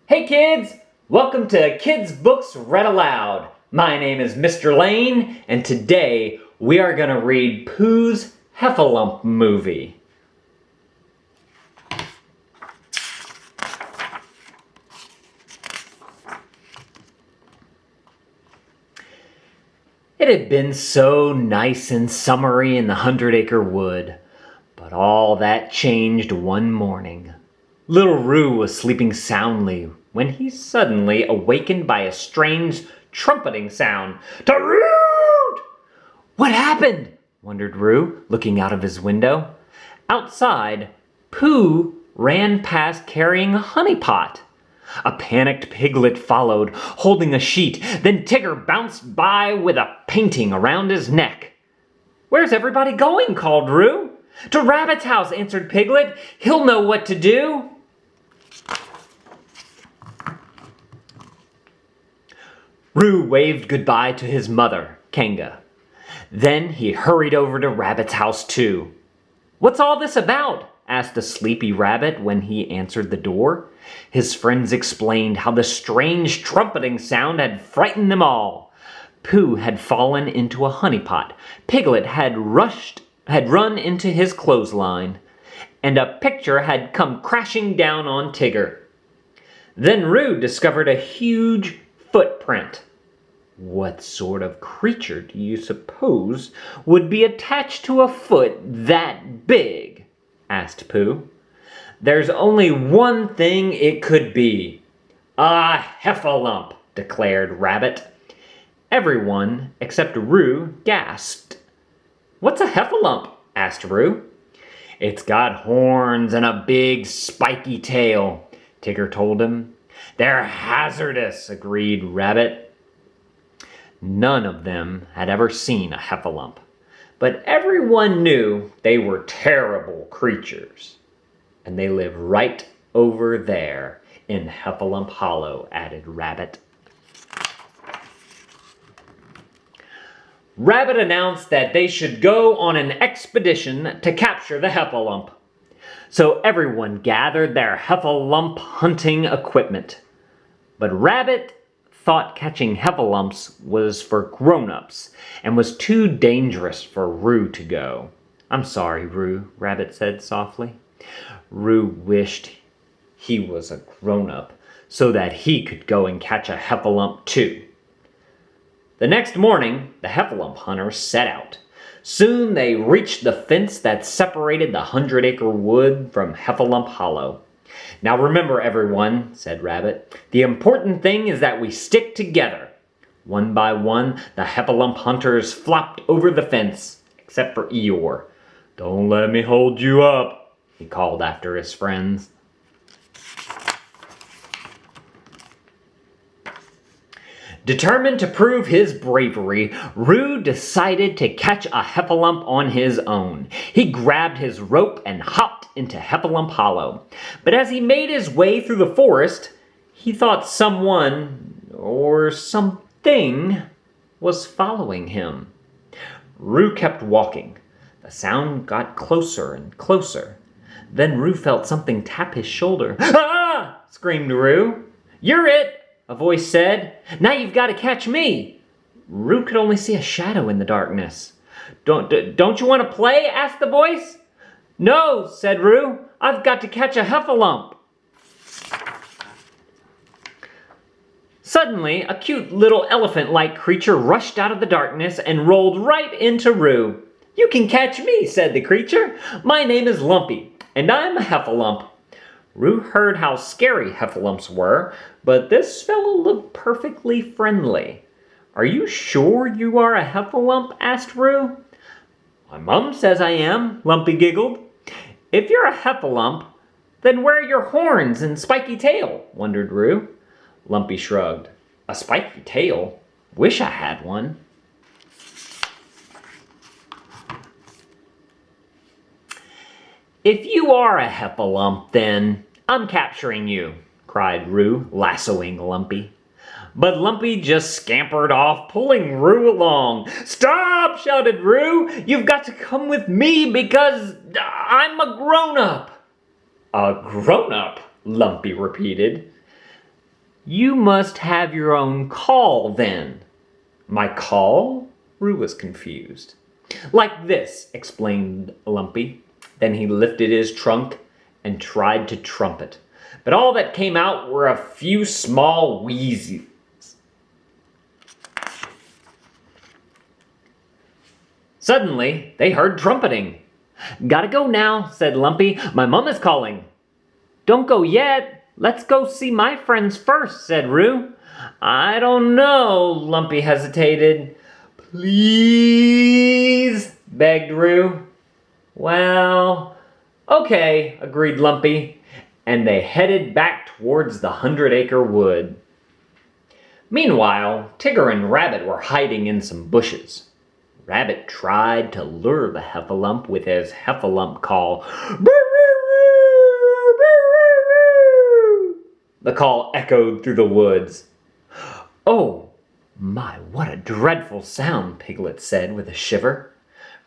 Hey kids! Welcome to Kids Books Read Aloud. My name is Mr. Lane, and today we are going to read Pooh's Heffalump movie. It had been so nice and summery in the 100-acre wood, but all that changed one morning. Little Roo was sleeping soundly when he suddenly awakened by a strange trumpeting sound. Toot! What happened? Wondered Roo, looking out of his window. Outside, Pooh ran past carrying a honey pot. A panicked Piglet followed, holding a sheet. Then Tigger bounced by with a painting around his neck. Where's everybody going? Called Roo. To Rabbit's house, answered Piglet. He'll know what to do. Roo waved goodbye to his mother, Kanga. Then he hurried over to Rabbit's house too. What's all this about? Asked the sleepy rabbit when he answered the door. His friends explained how the strange trumpeting sound had frightened them all. Pooh had fallen into a honey pot. Piglet had run into his clothesline, and a picture had come crashing down on Tigger. Then Roo discovered a huge footprint. What sort of creature do you suppose would be attached to a foot that big? Asked Pooh. There's only one thing it could be. A heffalump, declared Rabbit. Everyone except Roo gasped. What's a heffalump? Asked Roo. It's got horns and a big spiky tail, Tigger told him. They're hazardous, agreed Rabbit. None of them had ever seen a heffalump, but everyone knew they were terrible creatures. And they live right over there in Heffalump Hollow, added Rabbit. Rabbit announced that they should go on an expedition to capture the heffalump. So everyone gathered their heffalump hunting equipment. But Rabbit thought catching heffalumps was for grown-ups and was too dangerous for Roo to go. I'm sorry, Roo, Rabbit said softly. Roo wished he was a grown-up so that he could go and catch a heffalump too. The next morning, the heffalump hunters set out. Soon they reached the fence that separated the 100-acre wood from Heffalump Hollow. Now remember, everyone, said Rabbit, the important thing is that we stick together. One by one, the heffalump hunters flopped over the fence, except for Eeyore. Don't let me hold you up, he called after his friends. Determined to prove his bravery, Roo decided to catch a heffalump on his own. He grabbed his rope and hopped into Heffalump Hollow. But as he made his way through the forest, he thought someone or something was following him. Roo kept walking. The sound got closer and closer. Then Roo felt something tap his shoulder. Ah! Screamed Roo. You're it! A voice said. Now you've got to catch me. Roo could only see a shadow in the darkness. Don't you want to play? Asked the voice. No, said Roo. I've got to catch a heffalump. Suddenly, a cute little elephant-like creature rushed out of the darkness and rolled right into Roo. You can catch me, said the creature. My name is Lumpy, and I'm a heffalump. Roo heard how scary heffalumps were, but this fellow looked perfectly friendly. Are you sure you are a heffalump? Asked Roo. My mom says I am, Lumpy giggled. If you're a heffalump, then where are your horns and spiky tail? Wondered Roo. Lumpy shrugged. A spiky tail? Wish I had one. If you are a heffalump, then I'm capturing you, cried Roo, lassoing Lumpy. But Lumpy just scampered off, pulling Roo along. Stop, shouted Roo. You've got to come with me because I'm a grown-up. A grown-up, Lumpy repeated. You must have your own call then. My call? Roo was confused. Like this, explained Lumpy. Then he lifted his trunk and tried to trumpet. But all that came out were a few small wheezes. Suddenly, they heard trumpeting. Gotta go now, said Lumpy. My mom is calling. Don't go yet. Let's go see my friends first, said Roo. I don't know, Lumpy hesitated. Please, begged Roo. Well, okay, agreed Lumpy, and they headed back towards the 100-acre wood. Meanwhile, Tigger and Rabbit were hiding in some bushes. Rabbit tried to lure the Heffalump with his Heffalump call. The call echoed through the woods. Oh, my, what a dreadful sound, Piglet said with a shiver.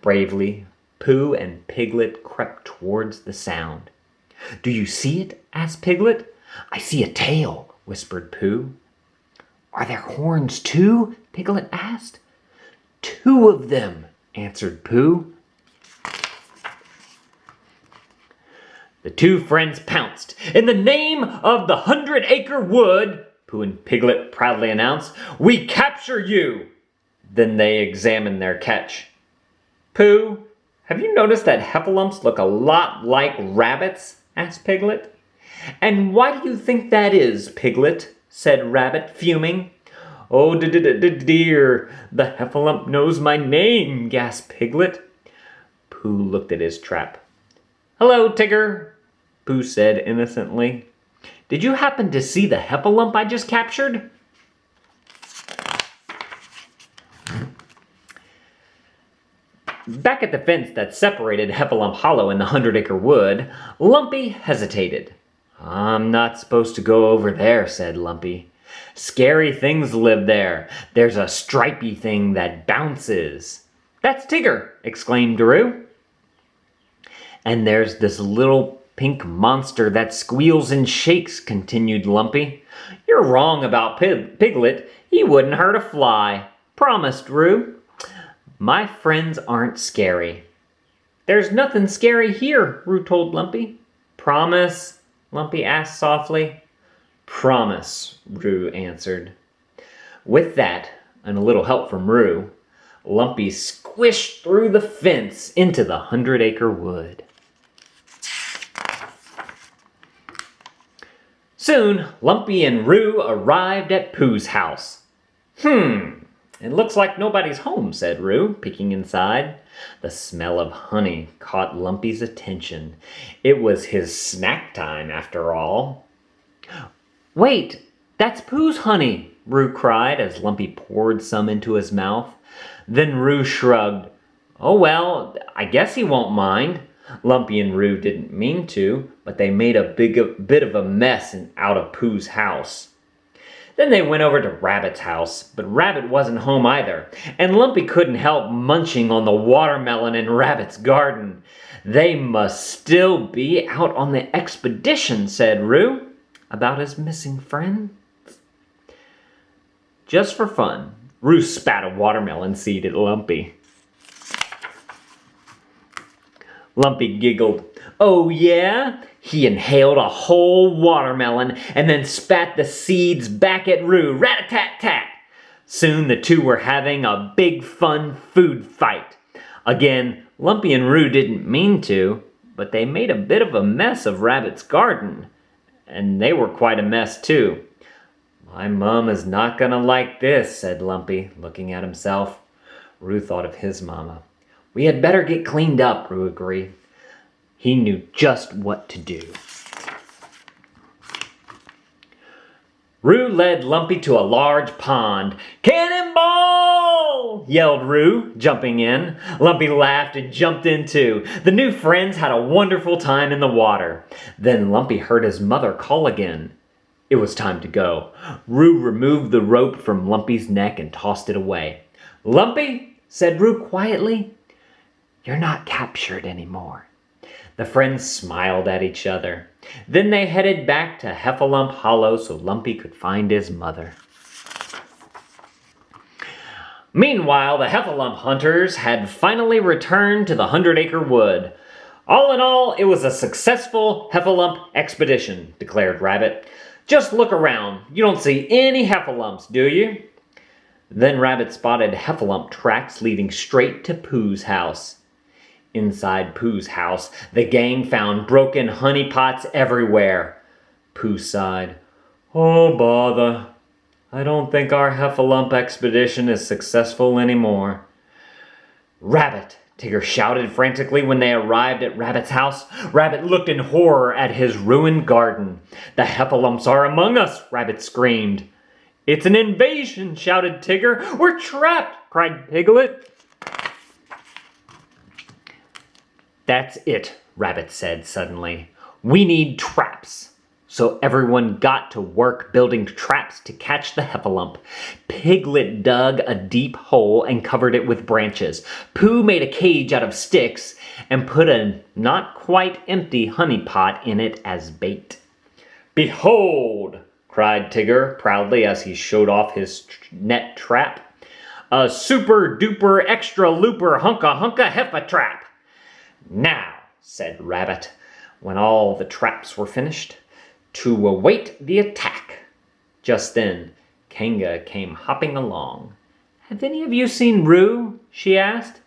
Bravely, Pooh and Piglet crept towards the sound. Do you see it? Asked Piglet. I see a tail, whispered Pooh. Are there horns too? Piglet asked. 2 of them, answered Pooh. The 2 friends pounced. In the name of the 100-acre wood, Pooh and Piglet proudly announced, we capture you! Then they examined their catch. Pooh, have you noticed that Heffalumps look a lot like rabbits? Asked Piglet. And why do you think that is, Piglet? Said Rabbit, fuming. Oh, dear, the Heffalump knows my name, gasped Piglet. Pooh looked at his trap. Hello, Tigger, Pooh said innocently. Did you happen to see the Heffalump I just captured? Back at the fence that separated Heffalump Hollow and the 100-acre wood, Lumpy hesitated. I'm not supposed to go over there, said Lumpy. Scary things live there. There's a stripy thing that bounces. That's Tigger, exclaimed Roo. And there's this little pink monster that squeals and shakes, continued Lumpy. You're wrong about Piglet. He wouldn't hurt a fly, promised Roo. My friends aren't scary. There's nothing scary here, Roo told Lumpy. Promise? Lumpy asked softly. Promise, Roo answered. With that, and a little help from Roo, Lumpy squished through the fence into the 100-acre wood. Soon, Lumpy and Roo arrived at Pooh's house. It looks like nobody's home, said Roo, peeking inside. The smell of honey caught Lumpy's attention. It was his snack time, after all. Wait, that's Pooh's honey, Roo cried as Lumpy poured some into his mouth. Then Roo shrugged. Oh well, I guess he won't mind. Lumpy and Roo didn't mean to, but they made a bit of a mess out of Pooh's house. Then they went over to Rabbit's house, but Rabbit wasn't home either, and Lumpy couldn't help munching on the watermelon in Rabbit's garden. They must still be out on the expedition, said Roo, about his missing friend. Just for fun, Roo spat a watermelon seed at Lumpy. Lumpy giggled. Oh yeah? He inhaled a whole watermelon and then spat the seeds back at Roo. Rat-a-tat-tat! Soon the two were having a big fun food fight. Again, Lumpy and Roo didn't mean to, but they made a bit of a mess of Rabbit's garden. And they were quite a mess too. My mom is not gonna like this, said Lumpy, looking at himself. Roo thought of his mama. We had better get cleaned up, Roo agreed. He knew just what to do. Roo led Lumpy to a large pond. Cannonball! Yelled Roo, jumping in. Lumpy laughed and jumped in too. The new friends had a wonderful time in the water. Then Lumpy heard his mother call again. It was time to go. Roo removed the rope from Lumpy's neck and tossed it away. Lumpy, said Roo quietly, you're not captured anymore. The friends smiled at each other. Then they headed back to Heffalump Hollow so Lumpy could find his mother. Meanwhile, the Heffalump hunters had finally returned to the 100-acre wood. All in all, it was a successful Heffalump expedition, declared Rabbit. Just look around. You don't see any Heffalumps, do you? Then Rabbit spotted Heffalump tracks leading straight to Pooh's house. Inside Pooh's house, the gang found broken honey pots everywhere. Pooh sighed. Oh, bother. I don't think our Heffalump expedition is successful anymore. Rabbit! Tigger shouted frantically when they arrived at Rabbit's house. Rabbit looked in horror at his ruined garden. The Heffalumps are among us, Rabbit screamed. It's an invasion, shouted Tigger. We're trapped, cried Piglet. That's it, Rabbit said suddenly. We need traps. So everyone got to work building traps to catch the Heffalump. Piglet dug a deep hole and covered it with branches. Pooh made a cage out of sticks and put a not quite empty honey pot in it as bait. Behold, cried Tigger proudly as he showed off his net trap. A super duper extra looper hunka hunka heffa trap. Now, said Rabbit, when all the traps were finished, to await the attack. Just then, Kanga came hopping along. Have any of you seen Roo? She asked.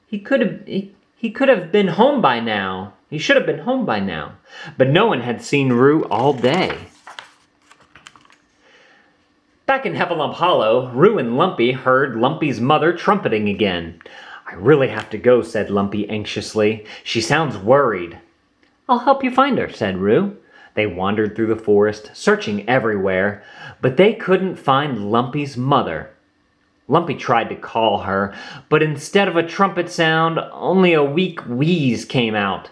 He could have been home by now. He should have been home by now. But no one had seen Roo all day. Back in Heffalump Hollow, Roo and Lumpy heard Lumpy's mother trumpeting again. I really have to go, said Lumpy anxiously. She sounds worried. I'll help you find her, said Roo. They wandered through the forest, searching everywhere, but they couldn't find Lumpy's mother. Lumpy tried to call her, but instead of a trumpet sound, only a weak wheeze came out.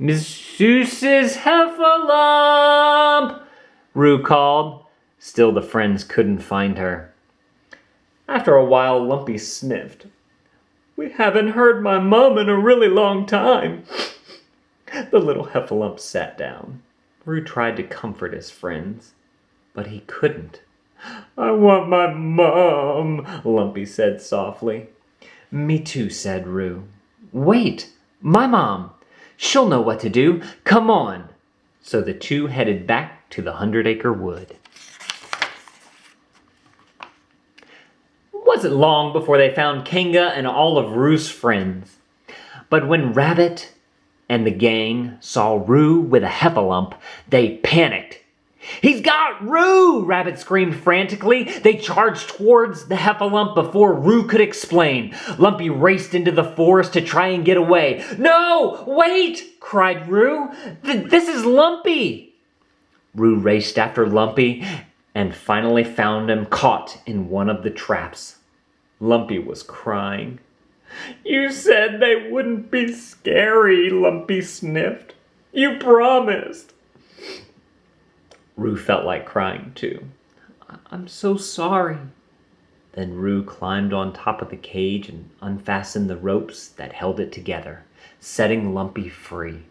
Mrs. Heffalump, Roo called. Still the friends couldn't find her. After a while, Lumpy sniffed. We haven't heard my mom in a really long time. The little Heffalump sat down. Roo tried to comfort his friends, but he couldn't. I want my mom, Lumpy said softly. Me too, said Roo. Wait, my mom. She'll know what to do. Come on. So the two headed back to the 100-acre wood. It wasn't long before they found Kanga and all of Roo's friends. But when Rabbit and the gang saw Roo with a Heffalump, they panicked. He's got Roo! Rabbit screamed frantically. They charged towards the Heffalump before Roo could explain. Lumpy raced into the forest to try and get away. No! Wait! Cried Roo. This is Lumpy! Roo raced after Lumpy and finally found him caught in one of the traps. Lumpy was crying. You said they wouldn't be scary, Lumpy sniffed. You promised. Roo felt like crying too. I'm so sorry. Then Roo climbed on top of the cage and unfastened the ropes that held it together, setting Lumpy free.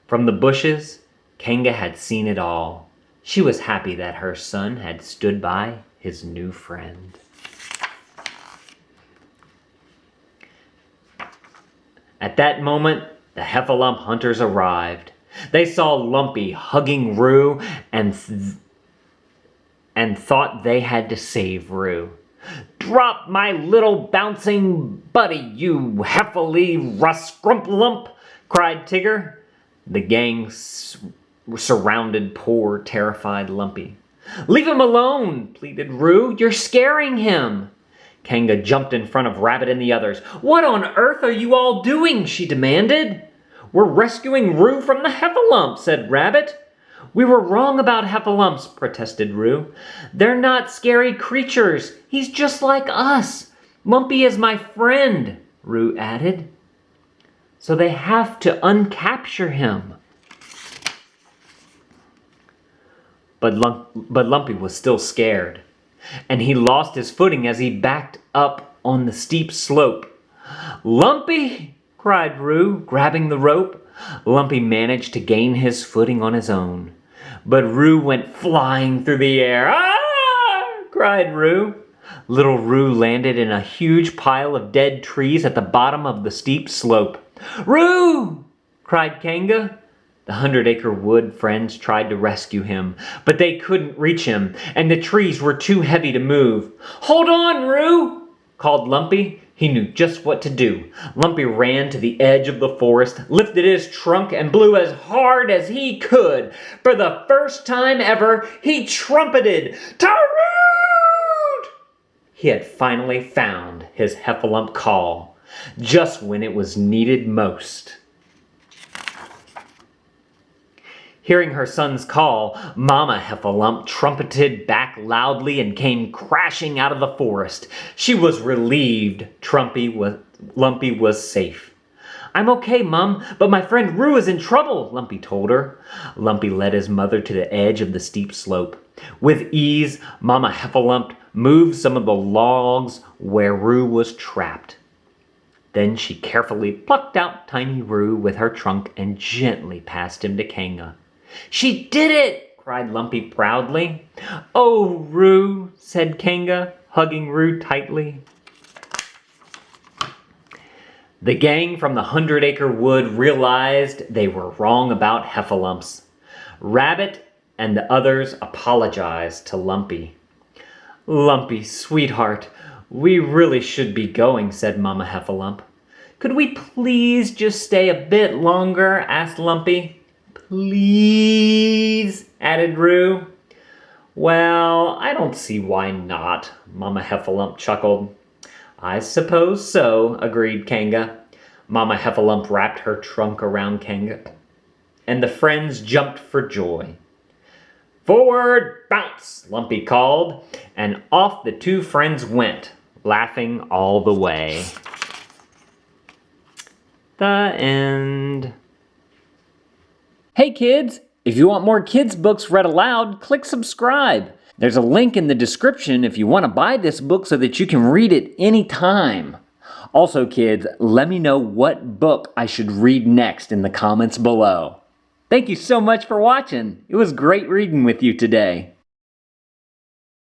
From the bushes, Kanga had seen it all. She was happy that her son had stood by his new friend. At that moment, the Heffalump hunters arrived. They saw Lumpy hugging Roo and thought they had to save Roo. Drop my little bouncing buddy, you heffally ruscrumpalump, cried Tigger. The gang surrounded poor, terrified Lumpy. Leave him alone, pleaded Roo. You're scaring him. Kanga jumped in front of Rabbit and the others. What on earth are you all doing? She demanded. We're rescuing Roo from the Heffalump, said Rabbit. We were wrong about Heffalumps, protested Roo. They're not scary creatures. He's just like us. Lumpy is my friend, Roo added. So they have to uncapture him. But Lumpy was still scared, and he lost his footing as he backed up on the steep slope. Lumpy! Cried Roo, grabbing the rope. Lumpy managed to gain his footing on his own. But Roo went flying through the air. "Ah!" cried Roo. Little Roo landed in a huge pile of dead trees at the bottom of the steep slope. "Roo!" cried Kanga. The 100-acre wood friends tried to rescue him, but they couldn't reach him, and the trees were too heavy to move. "Hold on, Roo!" called Lumpy. He knew just what to do. Lumpy ran to the edge of the forest, lifted his trunk, and blew as hard as he could. For the first time ever, he trumpeted, "Taroot!" He had finally found his Heffalump call, just when it was needed most. Hearing her son's call, Mama Heffalump trumpeted back loudly and came crashing out of the forest. She was relieved Lumpy was safe. "I'm okay, Mum, but my friend Roo is in trouble," Lumpy told her. Lumpy led his mother to the edge of the steep slope. With ease, Mama Heffalump moved some of the logs where Roo was trapped. Then she carefully plucked out tiny Roo with her trunk and gently passed him to Kanga. "She did it!" cried Lumpy proudly. "Oh, Roo," said Kanga, hugging Roo tightly. The gang from the 100-acre wood realized they were wrong about Heffalumps. Rabbit and the others apologized to Lumpy. "Lumpy, sweetheart, we really should be going," said Mama Heffalump. "Could we please just stay a bit longer?" asked Lumpy. "Please," added Roo. "Well, I don't see why not," Mama Heffalump chuckled. "I suppose so," agreed Kanga. Mama Heffalump wrapped her trunk around Kanga, and the friends jumped for joy. "Forward, bounce," Lumpy called, and off the two friends went, laughing all the way. The end. Hey kids, if you want more kids' books read aloud, click subscribe. There's a link in the description if you want to buy this book so that you can read it anytime. Also kids, let me know what book I should read next in the comments below. Thank you so much for watching. It was great reading with you today.